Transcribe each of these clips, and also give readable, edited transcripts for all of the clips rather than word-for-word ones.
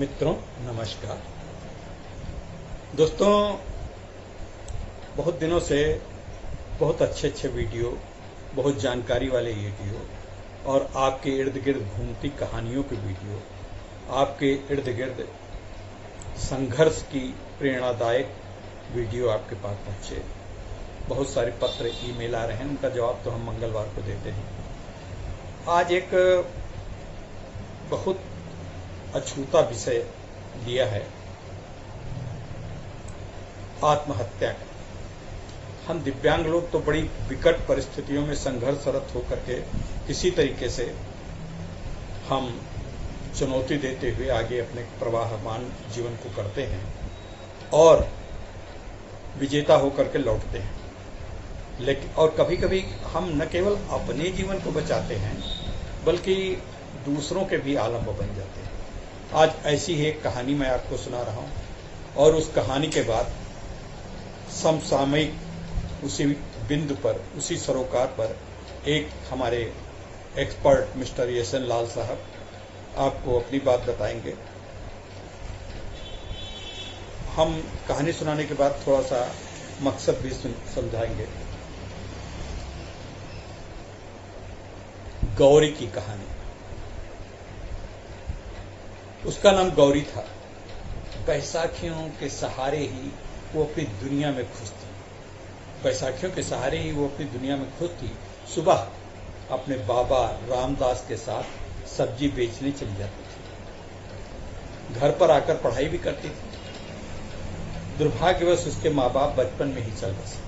मित्रों नमस्कार। दोस्तों, बहुत दिनों से बहुत अच्छे वीडियो, बहुत जानकारी वाले वीडियो और आपके इर्द गिर्द घूमती कहानियों के वीडियो, आपके इर्द गिर्द संघर्ष की प्रेरणादायक वीडियो आपके पास पहुँचे। बहुत सारे पत्र ईमेल आ रहे हैं, उनका जवाब तो हम मंगलवार को देते हैं। आज एक बहुत अछूता विषय लिया है, आत्महत्या का। हम दिव्यांग लोग तो बड़ी विकट परिस्थितियों में संघर्षरत होकर के किसी तरीके से हम चुनौती देते हुए आगे अपने प्रवाहमान जीवन को करते हैं और विजेता होकर के लौटते हैं। लेकिन और कभी कभी हम न केवल अपने जीवन को बचाते हैं बल्कि दूसरों के भी आलम बन जाते हैं। आज ऐसी ही एक कहानी मैं आपको सुना रहा हूं और उस कहानी के बाद समसामयिक उसी बिंदु पर, उसी सरोकार पर एक हमारे एक्सपर्ट मिस्टर यशन लाल साहब आपको अपनी बात बताएंगे। हम कहानी सुनाने के बाद थोड़ा सा मकसद भी समझाएंगे। गौरी की कहानी। उसका नाम गौरी था। बैसाखियों के सहारे ही वो अपनी दुनिया में खुश थी। बैसाखियों के सहारे ही वो अपनी दुनिया में खुश थी। सुबह अपने बाबा रामदास के साथ सब्जी बेचने चली जाती थी। घर पर आकर पढ़ाई भी करती थी। दुर्भाग्यवश उसके माँ बाप बचपन में ही चल बसे।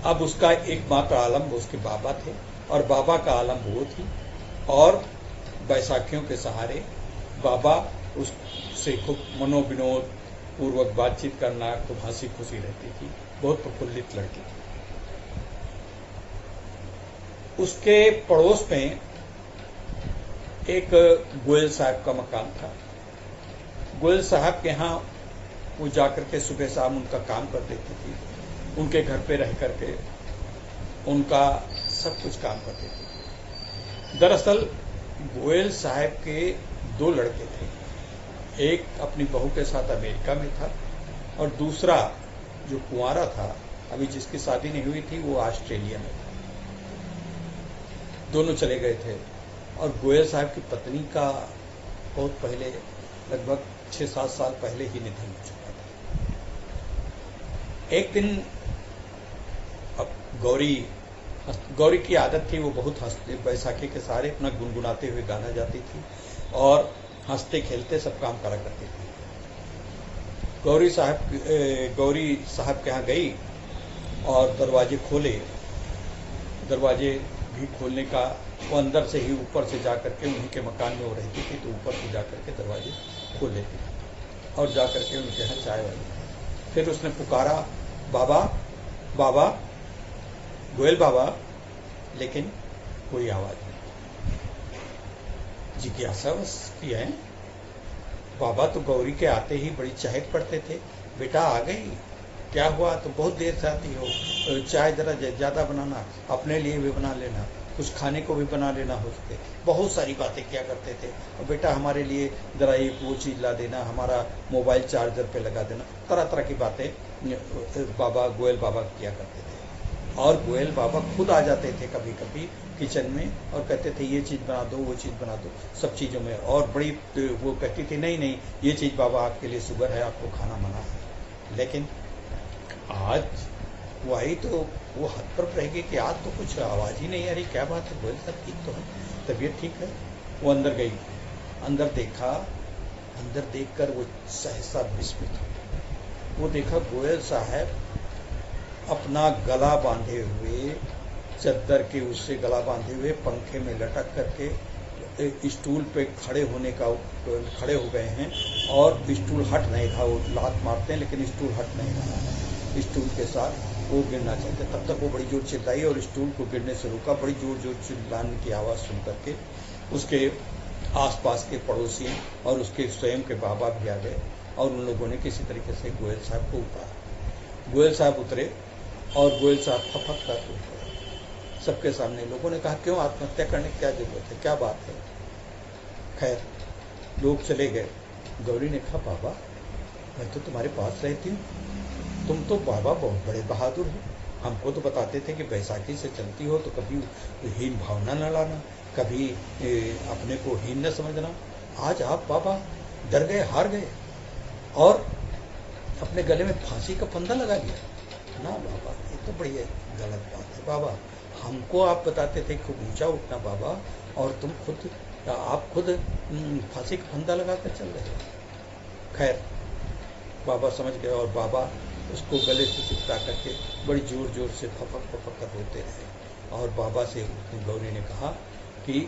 अब उसका एकमात्र आलम उसके बाबा थे और बाबा का आलम वो थी। और बैसाखियों के सहारे बाबा उससे खूब मनोविनोद पूर्वक बातचीत करना, खूब हंसी खुशी रहती थी। बहुत प्रफुल्लित लड़की थी। उसके पड़ोस में एक गोयल साहब का मकान था। गोयल साहब के यहाँ वो जाकर के सुबह शाम उनका काम कर देती थी। उनके घर पे रह करके उनका सब कुछ काम करती थी। दरअसल गोयल साहब के दो लड़के थे। एक अपनी बहू के साथ अमेरिका में था और दूसरा जो कुंवारा था, अभी जिसकी शादी नहीं हुई थी, वो ऑस्ट्रेलिया में था। दोनों चले गए थे और गोयल साहब की पत्नी का बहुत पहले, लगभग 6-7 साल पहले ही निधन हो चुका था। एक दिन अब गौरी की आदत थी, वो बहुत हंसते, बैसाखी के सहारे अपना गुनगुनाते हुए गाना जाती थी और हंसते खेलते सब काम करा करती थी। गौरी साहब के यहाँ गई और दरवाजे खोले। दरवाजे भी खोलने का वो अंदर से ही ऊपर से जाकर के, उन्हीं के मकान में वो रहती थी तो ऊपर से जाकर के दरवाजे खोल लेती थी और जाकर के उनके यहाँ चाय वाली। फिर उसने पुकारा, बाबा बाबा, गोयल बाबा, लेकिन कोई आवाज नहीं। जिज्ञासा की है। बाबा तो गौरी के आते ही बड़ी चहक पड़ते थे, बेटा आ गई, क्या हुआ, तो बहुत देर से आती हो, चाय जरा ज्यादा बनाना, अपने लिए भी बना लेना, कुछ खाने को भी बना लेना हो सके। बहुत सारी बातें किया करते थे। और बेटा हमारे लिए जरा एक वो चीज ला देना, हमारा मोबाइल चार्जर पे लगा देना, तरह तरह की बातें गोयल बाबा किया करते थे। और गोयल बाबा खुद आ जाते थे कभी कभी किचन में और कहते थे ये चीज बना दो, वो चीज बना दो, सब चीजों में। और बड़ी वो कहती थी, नहीं ये चीज बाबा आपके लिए शुगर है, आपको खाना मना है। लेकिन आज वो आई तो वो हद पर रह गई कि आज तो कुछ आवाज ही नहीं आ रही, क्या बात है, गोयल साहब ठीक तो है, तबीयत ठीक है। वो अंदर गई, अंदर देखा, अंदर देखकर वो सहसा विस्मित हो। वो देखा गोयल साहब अपना गला बांधे हुए, चद्दर के उससे गला बांधे हुए, पंखे में लटक करके स्टूल पे खड़े हो गए हैं और स्टूल हट नहीं रहा। वो लात मारते हैं लेकिन स्टूल हट नहीं रहा है। स्टूल के साथ वो गिरना चाहते, तब तक वो बड़ी जोर चिल्लाई और स्टूल को गिरने से रोका। बड़ी जोर चिल्लाने की आवाज़ सुन करके उसके आसपास के पड़ोसी और उसके स्वयं के बाबा भी आ गए और उन लोगों ने किसी तरीके से गोयल साहब को उतारा। गोयल साहब उतरे और गोयल साहब फपक कर उतरे। सबके सामने लोगों ने कहा, क्यों आत्महत्या करने की क्या जरूरत है, क्या बात है। खैर लोग चले गए। गौरी ने कहा, बाबा मैं तो तुम्हारे पास रहती हूँ, तुम तो बाबा बहुत बड़े बहादुर हो। हमको तो बताते थे कि बैसाखी से चलती हो तो कभी हीन भावना न लाना, कभी अपने को हीन न समझना। आज आप बाबा डर गए, हार गए और अपने गले में फांसी का फंदा लगा लिया। ना बाबा, ये तो बड़ी गलत बात है बाबा। हमको आप बताते थे खूब ऊंचा उठना बाबा, और तुम खुद आप खुद फांसी का फंदा लगाकर चल रहे हो। खैर बाबा समझ गए और बाबा उसको गले से चिपटा करके बड़ी जोर जोर से फपक फपक कर रोते रहे। और बाबा से गौरी ने कहा कि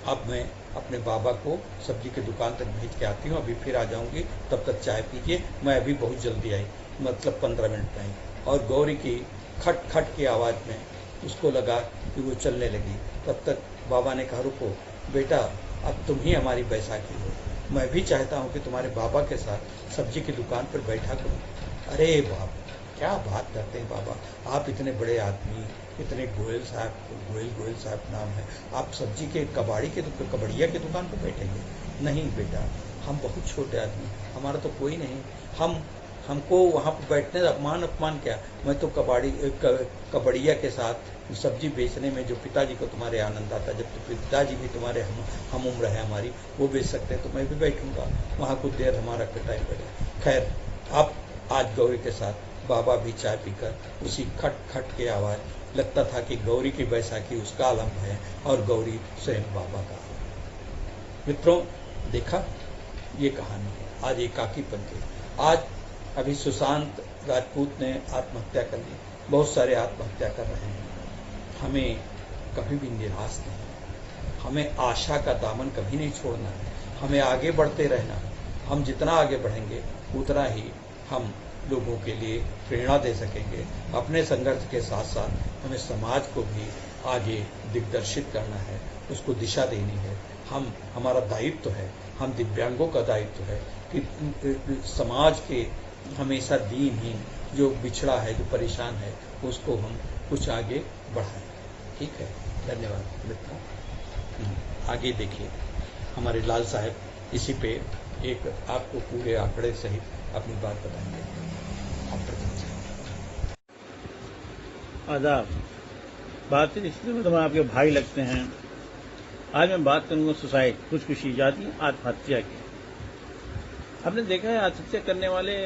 अब मैं अपने बाबा को सब्जी की दुकान तक भेज के आती हूँ, अभी फिर आ जाऊंगी, तब तक चाय पीजिए, मैं अभी बहुत जल्दी आई, मतलब 15 मिनट में आई। और गौरी की खट खट की आवाज़ में उसको लगा कि वो चलने लगी। तब तक बाबा ने कहा, रुको बेटा, अब तुम ही हमारी बैसाखी हो, मैं भी चाहता हूँ कि तुम्हारे बाबा के साथ सब्जी की दुकान पर बैठा करूँ। अरे बाप, क्या बात करते हैं बाबा, आप इतने बड़े आदमी, इतने गोयल साहब नाम है, आप सब्जी के कबड़िया की दुकान पर बैठेंगे? नहीं बेटा, हम बहुत छोटे आदमी, हमारा तो कोई नहीं, हमको वहाँ पर बैठने अपमान क्या। मैं तो कबड़िया के साथ सब्जी बेचने में जो पिताजी को तुम्हारे आनंद आता, जब तो पिताजी भी तुम्हारे हम उम्र है हमारी, वो बेच सकते हैं, तो मैं भी बैठूंगा वहाँ, कुछ देर हमारा टाइम बैठे। खैर अब आज गौरी के साथ बाबा भी चाय पीकर उसी खट खट की आवाज़, लगता था कि गौरी की बैसाखी उसका आलम है और गौरी स्वयं बाबा का। मित्रों, देखा ये कहानी आज एकाकीपन की। आज अभी सुशांत राजपूत ने आत्महत्या कर ली, बहुत सारे आत्महत्या कर रहे हैं। हमें कभी भी निराश नहीं, हमें आशा का दामन कभी नहीं छोड़ना है, हमें आगे बढ़ते रहना है। हम जितना आगे बढ़ेंगे उतना ही हम लोगों के लिए प्रेरणा दे सकेंगे। अपने संघर्ष के साथ साथ हमें समाज को भी आगे दिग्दर्शित करना है, उसको दिशा देनी है। हमारा दायित्व है, हम दिव्यांगों का दायित्व है कि समाज के हमेशा दीनहीन, जो बिछड़ा है, जो परेशान है, उसको हम कुछ आगे बढ़ाएं। ठीक है, धन्यवाद मित्रों। आगे देखिए, हमारे लाल साहब इसी पे एक आपको पूरे आंकड़े सहित अपनी बात बताएंगे। आदाब। बात इसलिए मतलब आपके भाई लगते हैं। आज मैं बात करूंगा सुसाइड, खुदकुशी जाती आत्महत्या की। आपने देखा है आत्महत्या करने वाले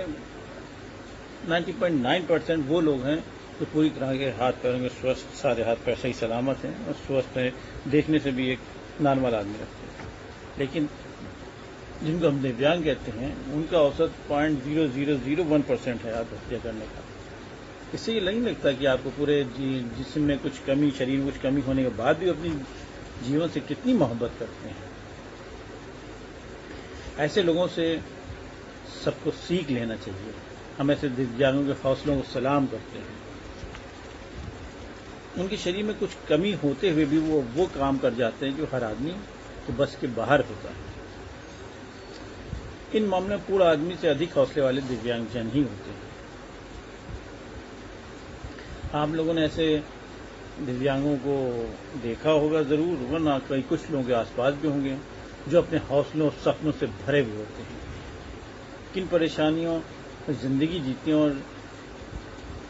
90.9% वो लोग हैं जो पूरी तरह के हाथ पैरों में स्वस्थ, सारे हाथ पैर सही सलामत हैं और स्वस्थ है, देखने से भी एक नॉर्मल आदमी लगते हैं। लेकिन जिनको हम दिव्यांग कहते हैं, उनका औसत 0.0001% है आत्महत्या करने का। इससे ये नहीं लगता कि आपको पूरे जिस्म में कुछ कमी, शरीर में कुछ कमी होने के बाद भी अपनी जीवन से कितनी मोहब्बत करते हैं। ऐसे लोगों से सबको सीख लेना चाहिए। हम ऐसे दिव्यांगों के हौसलों को सलाम करते हैं। उनके शरीर में कुछ कमी होते हुए भी वो काम कर जाते हैं जो हर आदमी के बस के बाहर होता है। इन मामलों में पूरा आदमी से अधिक हौसले वाले दिव्यांगजन ही होते हैं। आप लोगों ने ऐसे दिव्यांगों को देखा होगा जरूर, वरना कई कुछ लोगों के आसपास भी होंगे जो अपने हौसलों और सपनों से भरे हुए होते हैं। किन परेशानियों जिंदगी जीते हैं और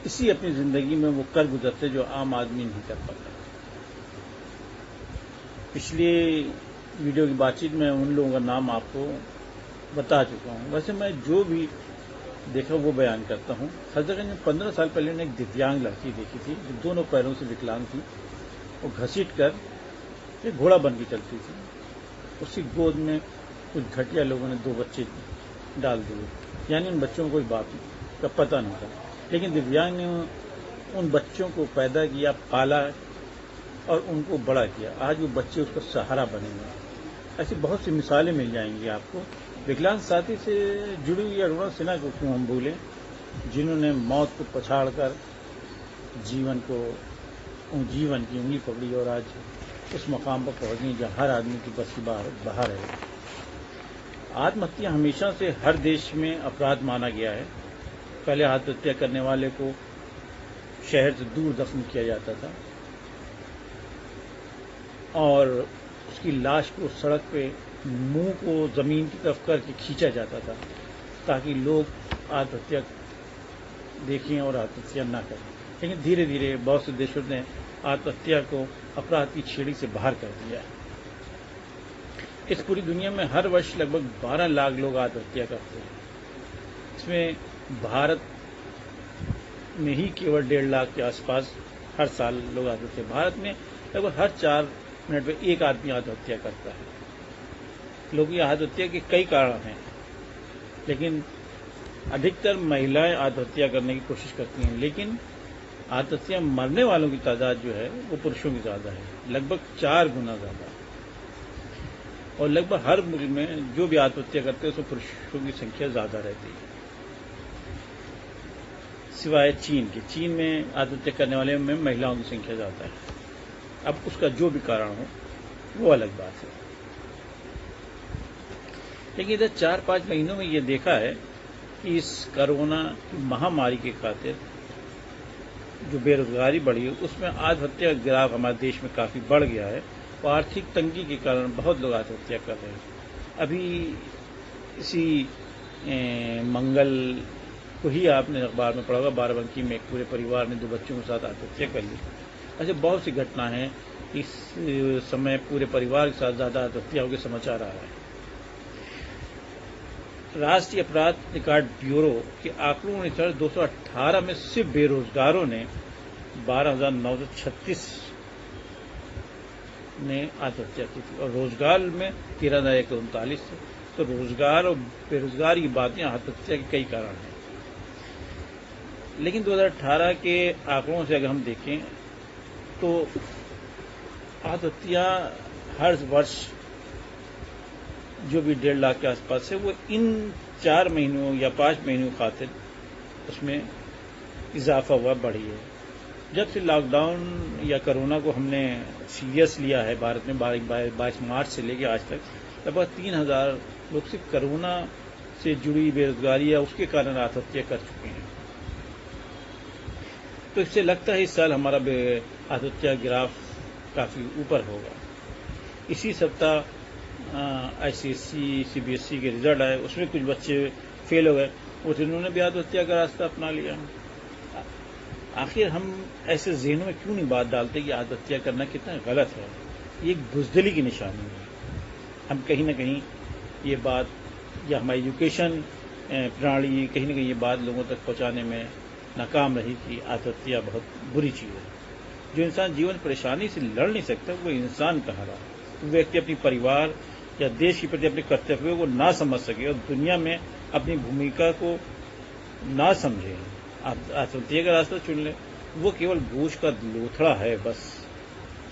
इसी अपनी जिंदगी में वो कर गुजरते जो आम आदमी नहीं कर पाता। पिछले वीडियो की बातचीत में उन लोगों का नाम आपको बता चुका हूं। वैसे मैं जो भी देखा वो बयान करता हूं। हजरत ने 15 साल पहले ने एक दिव्यांग लड़की देखी थी जो दोनों पैरों से विकलांग थी। वो घसीट कर एक घोड़ा बन के चलती थी। उसकी गोद में कुछ घटिया लोगों ने 2 बच्चे डाल दिए, यानी उन बच्चों को कोई बाप का पता नहीं था। लेकिन दिव्यांग ने उन बच्चों को पैदा किया, पाला और उनको बड़ा किया। आज वो बच्चे उसका सहारा बनेंगे। ऐसी बहुत सी मिसालें मिल जाएंगी आपको। विकलांग साथी से जुड़ी हुई अरुणा सिन्हा को क्यों हम भूलें, जिन्होंने मौत को पछाड़कर जीवन की उंगली पकड़ी और आज उस मकाम पर पहुंच गई जहां हर आदमी की बस की बाहर है। आत्महत्या हमेशा से हर देश में अपराध माना गया है। पहले आत्महत्या करने वाले को शहर से दूर दफन किया जाता था और उसकी लाश को सड़क पे मुंह को जमीन की तरफ करके खींचा जाता था ताकि लोग आत्महत्या देखें और आत्महत्या ना करें। लेकिन धीरे धीरे बहुत से देशों ने आत्महत्या को अपराध की श्रेणी से बाहर कर दिया है। इस पूरी दुनिया में हर वर्ष लगभग 12 लाख लोग आत्महत्या करते हैं। इसमें भारत में ही केवल 1.5 लाख के आसपास हर साल लोग आत्महत्या। भारत में लगभग हर 4 मिनट में एक आदमी आत्महत्या करता है। लोगों की आत्महत्या के कई कारण हैं, लेकिन अधिकतर महिलाएं आत्महत्या करने की कोशिश करती हैं, लेकिन आत्महत्या मरने वालों की तादाद जो है वो पुरुषों की ज्यादा है, लगभग 4 गुना ज्यादा। और लगभग हर मुल्क में जो भी आत्महत्या करते हैं उसमें पुरुषों की संख्या ज्यादा रहती है, सिवाय चीन के। चीन में आत्महत्या करने वाले में महिलाओं की संख्या ज्यादा है। अब उसका जो भी कारण हो वो अलग बात है। लेकिन इधर 4-5 महीनों में ये देखा है कि इस कोरोना की महामारी के खातिर जो बेरोजगारी बढ़ी है उसमें आत्महत्या का ग्राफ हमारे देश में काफी बढ़ गया है और आर्थिक तंगी के कारण बहुत लोग आत्महत्या कर रहे हैं। अभी इसी मंगल को ही आपने अखबार में पढ़ा होगा, बाराबंकी में एक पूरे परिवार ने 2 बच्चों के साथ आत्महत्या कर ली। ऐसे बहुत सी घटना है। इस समय पूरे परिवार के साथ ज्यादा आत्महत्याओं के समाचार आ रहे हैं। राष्ट्रीय अपराध रिकॉर्ड ब्यूरो के आंकड़ों के अनुसार 218 में सिर्फ बेरोजगारों ने 12,936 ने आत्महत्या की थी और रोजगार में 13,139 थे। तो रोजगार और बेरोजगारी की बातें आत्महत्या के कई कारण हैं। लेकिन 2018 के आंकड़ों से अगर हम देखें तो आत्महत्या हर वर्ष जो भी 1.5 लाख के आसपास है वो इन 4 महीनों या 5 महीनों खातिर उसमें इजाफा हुआ, बढ़ी है। जब से लॉकडाउन या कोरोना को हमने सीरियस लिया है भारत में 22 मार्च से लेकर आज तक, लगभग 3,000 लोग सिर्फ कोरोना से जुड़ी बेरोजगारी या उसके कारण आत्महत्या कर चुके हैं। तो इससे लगता है इस साल हमारा आत्महत्या ग्राफ काफी ऊपर होगा। इसी सप्ताह ICSE CBSE के रिजल्ट आए, उसमें कुछ बच्चे फेल हो गए, उन्होंने भी आत्महत्या का रास्ता अपना लिया। आखिर हम ऐसे ज़हनों में क्यों नहीं बात डालते कि आत्महत्या करना कितना गलत है? ये एक बुज़दिली की निशानी है। हम कहीं ना कहीं ये बात या हमारी एजुकेशन प्रणाली कहीं ना कहीं ये बात लोगों तक पहुंचाने में नाकाम रही कि आत्महत्या बहुत बुरी चीज़ है। जो इंसान जीवन परेशानी से लड़ नहीं सकता वो इंसान कहाँ रहा? वो व्यक्ति अपनी परिवार या देश के प्रति अपने कर्तव्यों को ना समझ सके और दुनिया में अपनी भूमिका को ना समझे, आत्महत्या का रास्ता चुन ले, वो केवल बोझ का लोथड़ा है। बस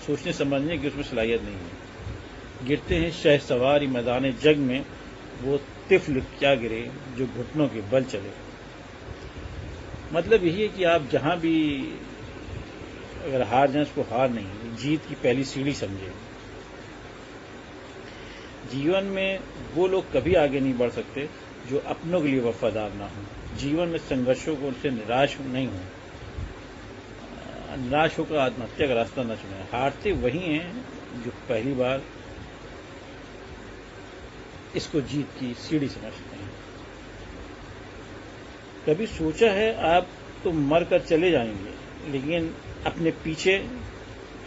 सोचने समझने की उसमें सलाहियत नहीं है। गिरते हैं शहसवार मैदान जग में, वो तिफल क्या गिरे जो घुटनों के बल चले। मतलब यही है कि आप जहां भी अगर हार जाए उसको हार नहीं, जीत की पहली सीढ़ी समझे। जीवन में वो लोग कभी आगे नहीं बढ़ सकते जो अपनों के लिए वफादार ना हो। जीवन में संघर्षों को उनसे निराश नहीं हो, निराश होकर आत्महत्या का रास्ता न चुने। हारते वही हैं जो पहली बार इसको जीत की सीढ़ी समझते हैं। कभी सोचा है आप तो मरकर चले जाएंगे, लेकिन अपने पीछे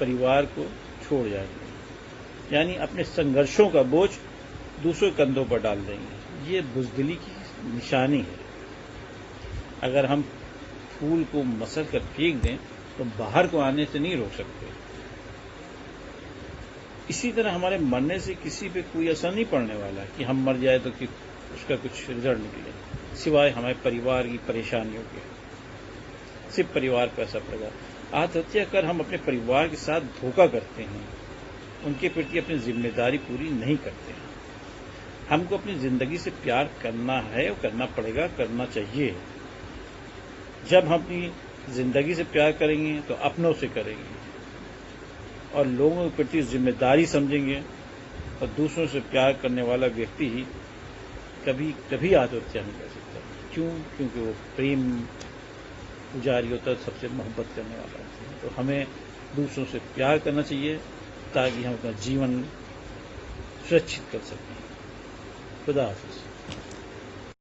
परिवार को छोड़ जाएंगे, यानी अपने संघर्षों का बोझ दूसरों कंधों पर डाल देंगे। ये बुज़दिली की निशानी है। अगर हम फूल को मसल कर फेंक दें तो बाहर को आने से नहीं रोक सकते। इसी तरह हमारे मरने से किसी पे कोई असर नहीं पड़ने वाला कि हम मर जाए तो कि उसका कुछ रिजल्ट निकले, सिवाय हमारे परिवार की परेशानियों के। सिर्फ परिवार पर असर पड़ेगा। आत्महत्या कर हम अपने परिवार के साथ धोखा करते हैं, उनके प्रति अपनी जिम्मेदारी पूरी नहीं करते हैं। हमको अपनी जिंदगी से प्यार करना है और करना पड़ेगा, करना चाहिए। जब हम अपनी जिंदगी से प्यार करेंगे तो अपनों से करेंगे और लोगों के प्रति जिम्मेदारी समझेंगे, और दूसरों से प्यार करने वाला व्यक्ति ही कभी आत्महत्या नहीं कर सकता। क्यों? क्योंकि वो प्रेम पुजारी होता है, सबसे मोहब्बत करने वाला होता है। तो हमें दूसरों से प्यार करना चाहिए ताकि हम अपना जीवन सुरक्षित कर सकें। खुदा हाफिज।